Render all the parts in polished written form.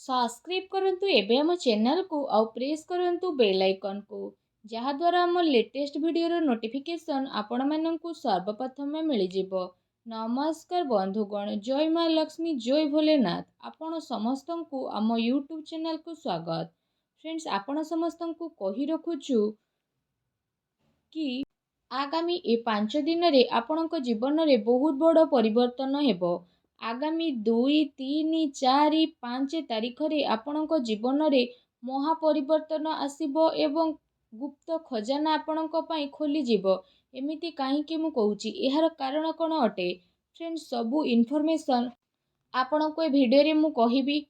Subscribe करंतु एबे हम चैनल को आउ प्रेस करंतु बेल आइकन को जहाद्वारा आम लेटेस्ट वीडियो नोटिफिकेशन आपण मानंकु सर्वप्रथम मिल जिवो। नमस्कार बंधुगण, जय माँ लक्ष्मी, जय भोलेनाथ। आपण समस्त को आम यूट्यूब चैनल को स्वागत। फ्रेंड्स, आपण समस्त को कही रखुचु कि आगामी ए 5 दिन रे आपणक जीवन रे बहुत बड़ परिवर्तन हेबो। आगामी 2, 3, 4, 5 तारिख रे आपणक जीवन रे महापरिवर्तन आसीबो एवं गुप्त खजाना आपणक पई खोली जिवो। एमिति काहीकि मु कहूची, एहार कारण कोन अटे? फ्रेंड्स, सबु इन्फॉर्मेशन आपणक ए वीडियो रे मु कहिबी।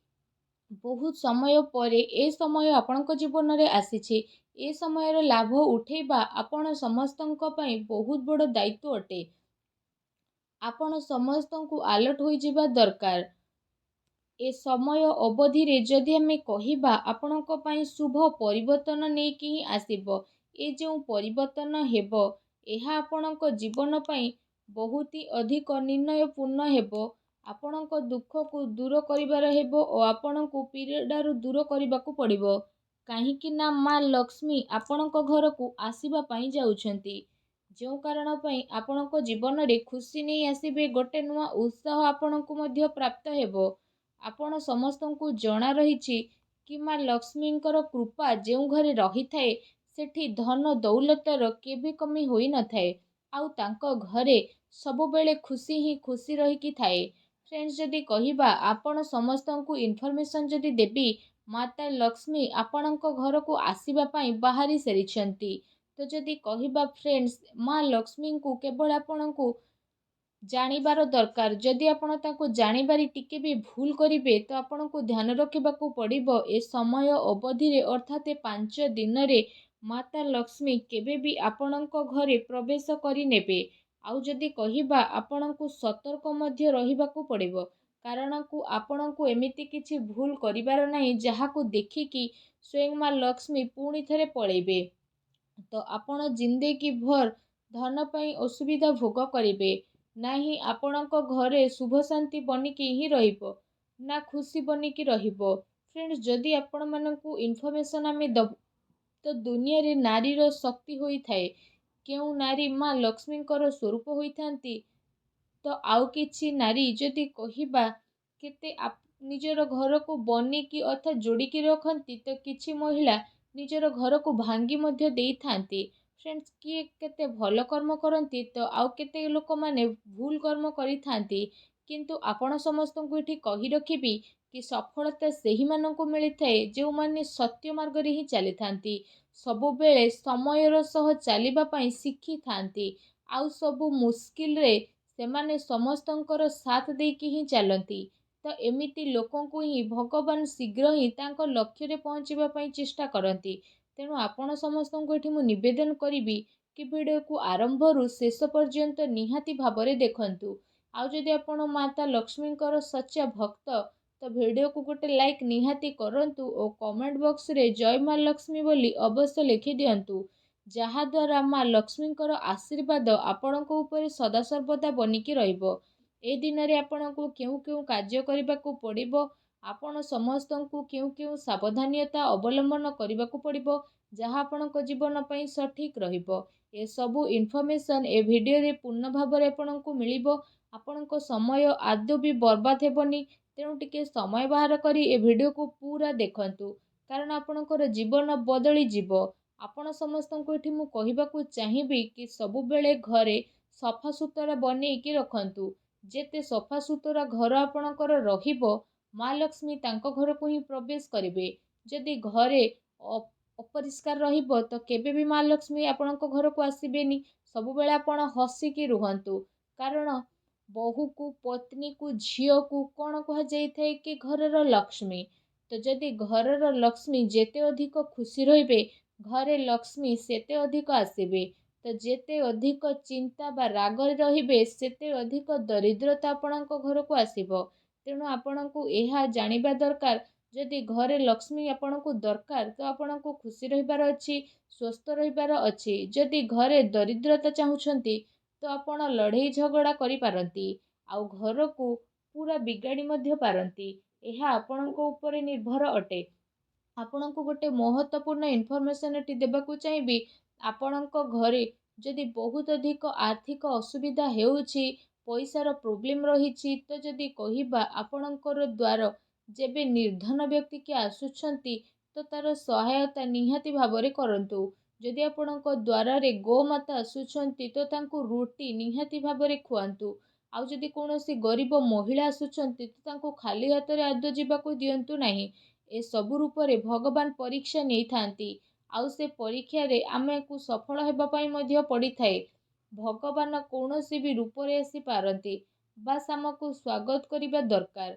बहुत समय पर ए समय आपणक जीवन रे आसीछि। ए समयर लाभ उठेबा आपण समस्तनक पई बहुत बड़ दायित्व अटे। आपण समस्तनकु अलर्ट होई जिबा दरकार। ए समय अवधि रे जदि हमें कहिबा आपणक पई शुभ परिवर्तन नै कि ही आसीबो। ए जो परिवर्तन हेबो एहा आपणक जीवन पई बहुत ही अधिक निर्णयपूर्ण हेबो। आपणक दुख को दूर करिबार हेबो और आपणक पीड़ारु दूर करिबाकू पड़िबो। काहीकि ना माँ लक्ष्मी आपणक घर को आसीबा पई जाउछंती। जो कारण पई आपणक जीवन रे खुशी नै आसीबे, गोटे नुआ उत्साह आपणक मध्य प्राप्त हेबो। आपण समस्तंकु जणा रहिछि कि माँ लक्ष्मींकर कृपा जो घरे रही थाए सेठी धन दौलतर केबे कमी होई न थाए। आउ तांको घरे सब बेले खुशी ही खुशी रही कि थाए। फ्रेंड्स, जदि कहिबा आपण समस्तंकु इन्फॉर्मेशन जदि देबी, माता लक्ष्मी आपणक घर को आसीबा पई बाहरी सेरिछंती। तो जदि कहिबा फ्रेंड्स, माँ लक्ष्मी को केवल आपणकु जानिबार दरकार। जदि आपण ताको जानिबारी टिके भी भूल करिवे तो आपणकु ध्यान रखिबाकू पड़िबो। ए समय अवधि रे अर्थात 5 दिन रे माता लक्ष्मी केबे भी आपणक घरे प्रवेश करि नेबे। आउ जदि कहिबा आपणकु सतर्क मध्य रहिबाकू पड़िबो, कारण को आपणकु एमिति किछि भूल करिबार नाही जहाकू देखिकी स्वयं माँ लक्ष्मी पुणी थरे पळेबे। तो आपण जिंदगी भर धन पई असुविधा भोग करिवे नाही। आपणक घरे शुभ शांति बनिकी ही रहिबो, ना खुशी बनिकी रहिबो। फ्रेंड्स, जदि आपण मानकू इन्फॉर्मेशन आमे दब तो दुनिया रे नारीर शक्ति होई थाए। केउ नारी माँ लक्ष्मींकर स्वरूप होई थांती, तो आउ किछि नारी जदि कहिबा केते निजर घर को बनिकी अर्थात जोड़िकी रखती, तो किछि महिला निजर घर को भांगी मध्य देई थांती। फ्रेंड्स, किए केते भल कर्म करती तो आउ केते लोक माने भूल कर्म करि थांती। किंतु आपण समस्तंकु एठी कहि रखिबी कि सफलता सेही मानंकु मिली थाए जो माने सत्य मार्ग रे ही चली थांती, सबु बेले समयर सह चलिबा पई शिखि थांती। आउ सबु मुश्किल रे सेमाने समस्तंकर साथ देकी ही चलती। तो एमिति लोकंकु ही भगवान शीघ्र ही तांको लक्ष्य रे पहुंचीबा पई चेष्टा करती। तेणु आपण समस्तंकु एठी मु निवेदन करिबी कि वीडियो को आरंभ रु शेष पर्यंत निहाती भाबरे देखंतु। आउ जदि आपण माता लक्ष्मींकर सच्चा भक्त तो वीडियो को गोटे लाइक निहाती करंतु और कमेंट बॉक्स रे जय माँ लक्ष्मी बोली अवश्य लिखि दियंतु, जहाद्वारा माँ लक्ष्मींकर आशीर्वाद आपणक उपरे सदा सर्वदा बनिकी रहिबो। ए दिन रे आपणको केउ केउ कार्य करिबाकू पड़िबो, आपण समस्तंकु केउ केउ सावधानियता अवलंबन करिबाकू पड़िबो, जहा आपणक जीवन पई सठिक रहिबो। ए सबु इन्फॉर्मेशन ए वीडियो रे पूर्ण भाबरे आपणको मिलिबो। आपणको समय आदौ भी बर्बाद हेबनी। तेणु टिके समय बाहर करी ए वीडियो को पूरा देखंतु, कारण आपणकर जीवन बदली जिवो। आपण समस्तंकु एठी मु कहिबाकू चाहिबी कि सबु बेले घरे सफा सुतरा बनेइकी रखंतु। जेते सफा सुतरा घर आपणकर रहिबो, माँ लक्ष्मी तांको घर को ही प्रवेश करिवे। जदि घरे अपरिष्कार रहिबो तो केबे भी माँ लक्ष्मी आपणको घर को आसीबेनी। सबु बेले आपण हसिकी रुहंतु, कारण बहु को, पत्नी को, झियो को कोन कहा जाई थाए कि घरर लक्ष्मी। तो जदि घरर लक्ष्मी जेते अधिक खुशी रहिबे, घरे लक्ष्मी सेते अधिक आसीबे। तो जेते अधिक चिंता बा राग रहिबे सेते अधिक दरिद्रता आपणको घर को आसीबो। तेणु आपणको एहा जानिबा दरकार, जदि घरे लक्ष्मी आपणको दरकार तो आपणको खुशी रहिबार अछि, स्वस्थ रहिबार अछि। जदि घरे दरिद्रता चाहुछंती तो आपण लड़ाई झगड़ा करि पारंती, आउ घर को पूरा बिगाड़ी मध्य पारंती। ଏହା ଆପଣଙ୍କ ଉପରେ ନିର୍ଭର ଅଟେ। ଆପଣଙ୍କୁ ଗୋଟେ ମହତ୍ତ୍ୱପୂର୍ଣ୍ଣ ଇନଫର୍ମେସନ୍ ଏଠି ଦେବାକୁ ଚାହିଁବି। ଆପଣଙ୍କ ଘରେ ଯଦି ବହୁତ ଅଧିକ ଆର୍ଥିକ ଅସୁବିଧା ହେଉଛି, ପଇସାର ପ୍ରୋବ୍ଲେମ୍ ରହିଛି, ତ ଯଦି କହିବା ଆପଣଙ୍କର ଦ୍ୱାର ଯେବେ ନିର୍ଧନ ବ୍ୟକ୍ତି କିଏ ଆସୁଛନ୍ତି ତ ତାର ସହାୟତା ନିହାତି ଭାବରେ କରନ୍ତୁ। ଯଦି ଆପଣଙ୍କ ଦ୍ୱାରରେ ଗୋମାତା ଆସୁଛନ୍ତି ତ ତାଙ୍କୁ ରୁଟି ନିହାତି ଭାବରେ ଖୁଆନ୍ତୁ। ଆଉ ଯଦି କୌଣସି ଗରିବ ମହିଳା ଆସୁଛନ୍ତି ତ ତାଙ୍କୁ ଖାଲି ହାତରେ ଆଦୌ ଯିବାକୁ ଦିଅନ୍ତୁ ନାହିଁ। ଏସବୁ ରୂପରେ ଭଗବାନ ପରୀକ୍ଷା ନେଇଥାନ୍ତି, ଆଉ ସେ ପରୀକ୍ଷାରେ ଆମକୁ ସଫଳ ହେବା ପାଇଁ ମଧ୍ୟ ପଡ଼ିଥାଏ। ଭଗବାନ କୌଣସି ବି ରୂପରେ ଆସିପାରନ୍ତି, ବାସ୍ ଆମକୁ ସ୍ୱାଗତ କରିବା ଦରକାର।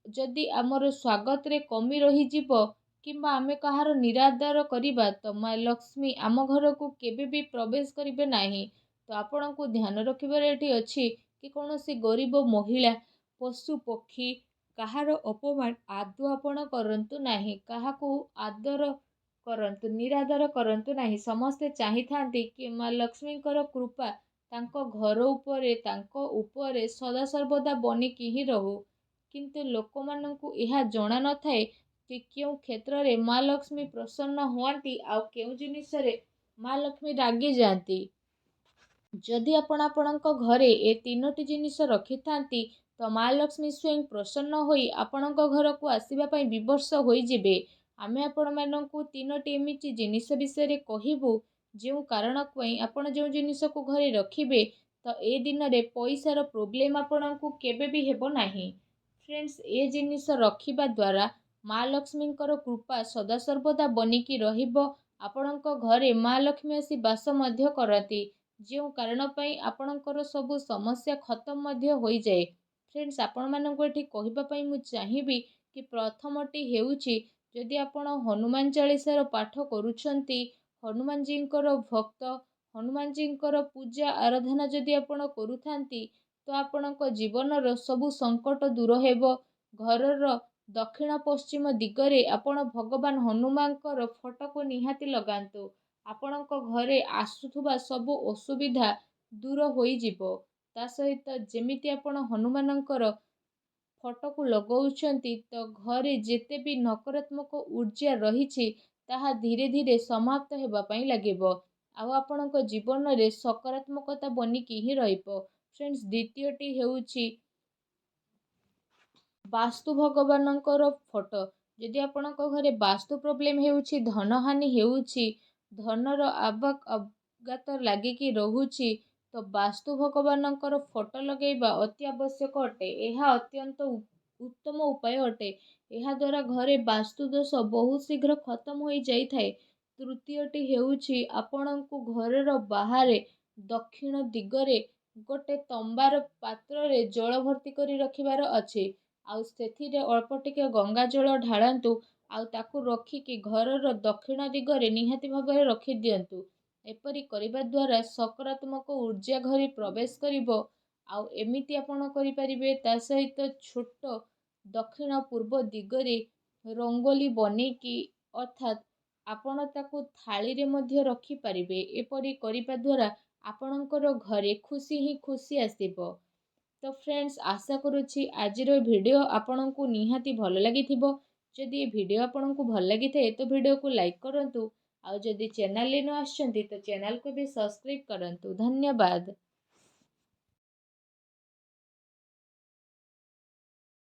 ଯଦି ଆମର ସ୍ୱାଗତରେ କମି ରହିଯିବ କିମ୍ବା ଆମେ କାହାର ନିରାଦର କରିବା ତ ମା ଲକ୍ଷ୍ମୀ ଆମ ଘରକୁ କେବେ ବି ପ୍ରବେଶ କରିବେ ନାହିଁ। ତ ଆପଣଙ୍କୁ ଧ୍ୟାନ ରଖିବାର ଏଠି ଅଛି କି କୌଣସି ଗରିବ ମହିଳା, ପଶୁ ପକ୍ଷୀ, କାହାର ଅପମାନ ଆଦୌ ଆପଣ କରନ୍ତୁ ନାହିଁ। କାହାକୁ ଆଦର କରନ୍ତୁ, ନିରାଦର କରନ୍ତୁ ନାହିଁ। ସମସ୍ତେ ଚାହିଁଥାନ୍ତି କି ମା ଲକ୍ଷ୍ମୀଙ୍କର କୃପା ତାଙ୍କ ଘର ଉପରେ, ତାଙ୍କ ଉପରେ ସଦାସର୍ବଦା ବନିକି ହିଁ ରହୁ। କିନ୍ତୁ ଲୋକମାନଙ୍କୁ ଏହା ଜଣା ନଥାଏ କି କେଉଁ କ୍ଷେତ୍ରରେ ମା ଲକ୍ଷ୍ମୀ ପ୍ରସନ୍ନ ହୁଅନ୍ତି ଆଉ କେଉଁ ଜିନିଷରେ ମା ଲକ୍ଷ୍ମୀ ରାଗି ଯାଆନ୍ତି। ଯଦି ଆପଣ ଆପଣଙ୍କ ଘରେ ଏ ତିନୋଟି ଜିନିଷ ରଖିଥାନ୍ତି ତ ମା ଲକ୍ଷ୍ମୀ ସ୍ୱୟଂ ପ୍ରସନ୍ନ ହୋଇ ଆପଣଙ୍କ ଘରକୁ ଆସିବା ପାଇଁ ବିବଶ ହୋଇଯିବେ। ଆମେ ଆପଣମାନଙ୍କୁ ତିନୋଟି ଏମିତି ଜିନିଷ ବିଷୟରେ କହିବୁ ଯେଉଁ କାରଣ ପାଇଁ ଆପଣ ଯେଉଁ ଜିନିଷକୁ ଘରେ ରଖିବେ ତ ଏ ଦିନରେ ପଇସାର ପ୍ରୋବ୍ଲେମ୍ ଆପଣଙ୍କୁ କେବେ ବି ହେବ ନାହିଁ। ଫ୍ରେଣ୍ଡସ୍, ଏ ଜିନିଷ ରଖିବା ଦ୍ୱାରା ମା ଲକ୍ଷ୍ମୀଙ୍କର କୃପା ସଦାସର୍ବଦା ବନିକି ରହିବ। ଆପଣଙ୍କ ଘରେ ମା ଲକ୍ଷ୍ମୀ ଆସି ବାସ ମଧ୍ୟ କରନ୍ତି, ଯେଉଁ କାରଣ ପାଇଁ ଆପଣଙ୍କର ସବୁ ସମସ୍ୟା ଖତମ ମଧ୍ୟ ହୋଇଯାଏ। ଫ୍ରେଣ୍ଡସ୍, ଆପଣମାନଙ୍କୁ ଏଠି କହିବା ପାଇଁ ମୁଁ ଚାହିଁବି କି ପ୍ରଥମଟି ହେଉଛି, ଯଦି ଆପଣ ହନୁମାନ ଚାଳିଶାର ପାଠ କରୁଛନ୍ତି, ହନୁମାନଜୀଙ୍କର ଭକ୍ତ, ହନୁମାନଜୀଙ୍କର ପୂଜା ଆରାଧନା ଯଦି ଆପଣ କରୁଥାନ୍ତି ତ ଆପଣଙ୍କ ଜୀବନର ସବୁ ସଙ୍କଟ ଦୂର ହେବ। ଘରର ଦକ୍ଷିଣ ପଶ୍ଚିମ ଦିଗରେ ଆପଣ ଭଗବାନ ହନୁମାନଙ୍କର ଫଟୋକୁ ନିହାତି ଲଗାନ୍ତୁ। ଆପଣଙ୍କ ଘରେ ଆସୁଥିବା ସବୁ ଅସୁବିଧା ଦୂର ହୋଇଯିବ। ତା ସହିତ ଯେମିତି ଆପଣ ହନୁମାନଙ୍କର ଫଟୋକୁ ଲଗାଉଛନ୍ତି ତ ଘରେ ଯେତେ ବି ନକାରାତ୍ମକ ଊର୍ଜା ରହିଛି ତାହା ଧୀରେ ଧୀରେ ସମାପ୍ତ ହେବା ପାଇଁ ଲାଗିବ, ଆଉ ଆପଣଙ୍କ ଜୀବନରେ ସକାରାତ୍ମକତା ବନିକି ହିଁ ରହିବ। ଫ୍ରେଣ୍ଡସ୍, ଦ୍ୱିତୀୟଟି ହେଉଛି ବାସ୍ତୁ ଭଗବାନଙ୍କର ଫଟୋ। ଯଦି ଆପଣଙ୍କ ଘରେ ବାସ୍ତୁ ପ୍ରୋବ୍ଲେମ୍ ହେଉଛି, ଧନହାନି ହେଉଛି, ଧନର ଅବାଗତ ଲାଗିକି ରହୁଛି ତ ବାସ୍ତୁ ଭଗବାନଙ୍କର ଫଟୋ ଲଗାଇବା ଅତି ଆବଶ୍ୟକ ଅଟେ। ଏହା ଅତ୍ୟନ୍ତ ଉତ୍ତମ ଉପାୟ ଅଟେ। ଏହାଦ୍ୱାରା ଘରେ ବାସ୍ତୁ ଦୋଷ ବହୁତ ଶୀଘ୍ର ଖତମ ହୋଇଯାଇଥାଏ। ତୃତୀୟଟି ହେଉଛି, ଆପଣଙ୍କୁ ଘରର ବାହାରେ ଦକ୍ଷିଣ ଦିଗରେ ଗୋଟେ ତମ୍ବାର ପାତ୍ରରେ ଜଳ ଭର୍ତ୍ତି କରି ରଖିବାର ଅଛି। ଆଉ ସେଥିରେ ଅଳ୍ପ ଟିକେ ଗଙ୍ଗା ଜଳ ଢାଳନ୍ତୁ, ଆଉ ତାକୁ ରଖିକି ଘରର ଦକ୍ଷିଣ ଦିଗରେ ନିହାତି ଭାବରେ ରଖିଦିଅନ୍ତୁ। ଏପରି କରିବା ଦ୍ୱାରା ସକାରାତ୍ମକ ଊର୍ଜା ଘରେ ପ୍ରବେଶ କରିବ। ଆଉ ଏମିତି ଆପଣ କରିପାରିବେ। ତା ସହିତ ଛୋଟ ଦକ୍ଷିଣ ପୂର୍ବ ଦିଗରେ ରଙ୍ଗୋଲି ବନେଇକି, ଅର୍ଥାତ୍ ଆପଣ ତାକୁ ଥାଳିରେ ମଧ୍ୟ ରଖିପାରିବେ। ଏପରି କରିବା ଦ୍ୱାରା ଆପଣଙ୍କର ଘରେ ଖୁସି ହିଁ ଖୁସି ଆସିବ। ତ ଫ୍ରେଣ୍ଡସ୍, ଆଶା କରୁଛି ଆଜିର ଭିଡ଼ିଓ ଆପଣଙ୍କୁ ନିହାତି ଭଲ ଲାଗିଥିବ। ଯଦି ଏ ଭିଡ଼ିଓ ଆପଣଙ୍କୁ ଭଲ ଲାଗିଥାଏ ତ ଭିଡ଼ିଓକୁ ଲାଇକ୍ କରନ୍ତୁ, ଆଉ ଯଦି ଚ୍ୟାନେଲରେ ନ ଆସିଛନ୍ତି ତ ଚ୍ୟାନେଲକୁ ବି ସବସ୍କ୍ରାଇବ୍ କରନ୍ତୁ। ଧନ୍ୟବାଦ।